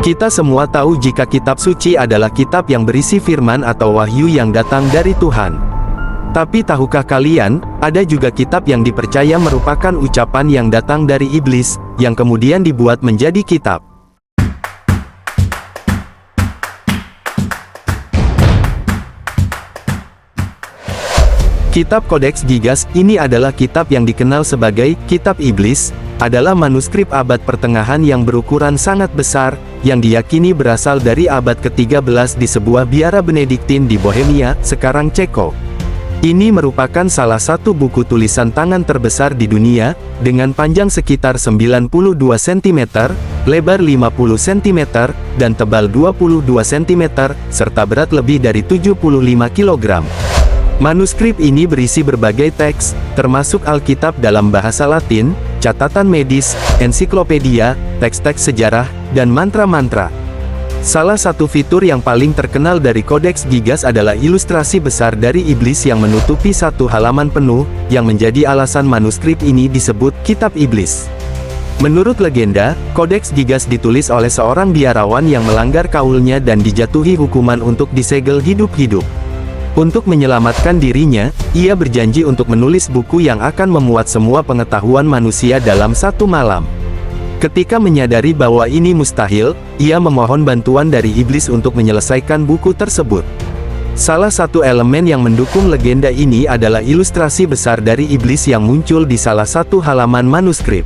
Kita semua tahu jika kitab suci adalah kitab yang berisi firman atau wahyu yang datang dari Tuhan. Tapi tahukah kalian, ada juga kitab yang dipercaya merupakan ucapan yang datang dari iblis, yang kemudian dibuat menjadi kitab. Kitab Kodeks Gigas, ini adalah kitab yang dikenal sebagai Kitab Iblis, adalah manuskrip abad pertengahan yang berukuran sangat besar, yang diyakini berasal dari abad ke-13 di sebuah biara Benediktin di Bohemia, sekarang Ceko. Ini merupakan salah satu buku tulisan tangan terbesar di dunia, dengan panjang sekitar 92 cm, lebar 50 cm, dan tebal 22 cm, serta berat lebih dari 75 kg. Manuskrip ini berisi berbagai teks, termasuk Alkitab dalam bahasa Latin, catatan medis, ensiklopedia, teks-teks sejarah, dan mantra-mantra. Salah satu fitur yang paling terkenal dari Kodeks Gigas adalah ilustrasi besar dari iblis yang menutupi satu halaman penuh, yang menjadi alasan manuskrip ini disebut Kitab Iblis. Menurut legenda, Kodeks Gigas ditulis oleh seorang biarawan yang melanggar kaulnya dan dijatuhi hukuman untuk disegel hidup-hidup. Untuk menyelamatkan dirinya, ia berjanji untuk menulis buku yang akan memuat semua pengetahuan manusia dalam satu malam. Ketika menyadari bahwa ini mustahil, ia memohon bantuan dari iblis untuk menyelesaikan buku tersebut. Salah satu elemen yang mendukung legenda ini adalah ilustrasi besar dari iblis yang muncul di salah satu halaman manuskrip.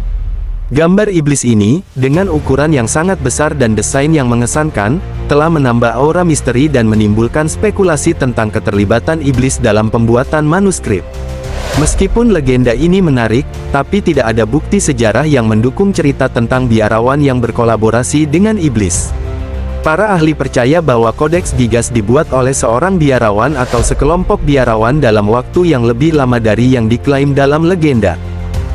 Gambar iblis ini, dengan ukuran yang sangat besar dan desain yang mengesankan, telah menambah aura misteri dan menimbulkan spekulasi tentang keterlibatan iblis dalam pembuatan manuskrip. Meskipun legenda ini menarik, tapi tidak ada bukti sejarah yang mendukung cerita tentang biarawan yang berkolaborasi dengan iblis. Para ahli percaya bahwa Kodeks Gigas dibuat oleh seorang biarawan atau sekelompok biarawan dalam waktu yang lebih lama dari yang diklaim dalam legenda.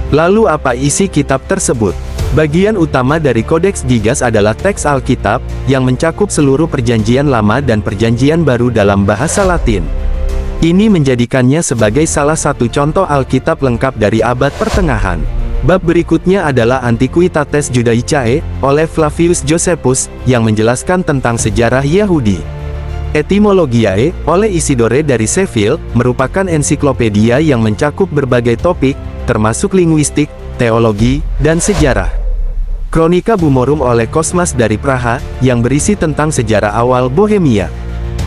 Lalu apa isi kitab tersebut? Bagian utama dari Kodeks Gigas adalah teks Alkitab, yang mencakup seluruh Perjanjian Lama dan Perjanjian Baru dalam bahasa Latin. Ini menjadikannya sebagai salah satu contoh Alkitab lengkap dari abad pertengahan. Bab berikutnya adalah Antiquitates Judaicae, oleh Flavius Josephus, yang menjelaskan tentang sejarah Yahudi. Etymologiae, oleh Isidore dari Seville, merupakan ensiklopedia yang mencakup berbagai topik, termasuk linguistik, teologi, dan sejarah. Kronika Bumorum oleh Kosmas dari Praha, yang berisi tentang sejarah awal Bohemia.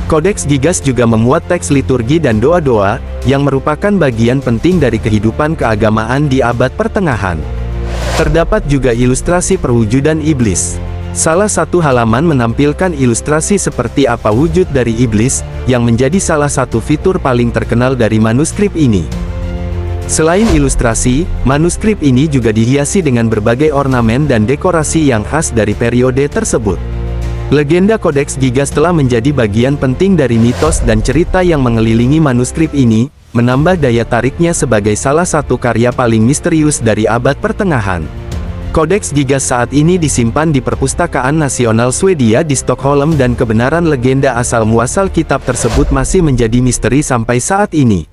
Kodeks Gigas juga memuat teks liturgi dan doa-doa, yang merupakan bagian penting dari kehidupan keagamaan di abad pertengahan. Terdapat juga ilustrasi perwujudan iblis. Salah satu halaman menampilkan ilustrasi seperti apa wujud dari iblis, yang menjadi salah satu fitur paling terkenal dari manuskrip ini. Selain ilustrasi, manuskrip ini juga dihiasi dengan berbagai ornamen dan dekorasi yang khas dari periode tersebut. Legenda Kodeks Gigas telah menjadi bagian penting dari mitos dan cerita yang mengelilingi manuskrip ini, menambah daya tariknya sebagai salah satu karya paling misterius dari abad pertengahan. Kodeks Gigas saat ini disimpan di Perpustakaan Nasional Swedia di Stockholm dan kebenaran legenda asal-muasal kitab tersebut masih menjadi misteri sampai saat ini.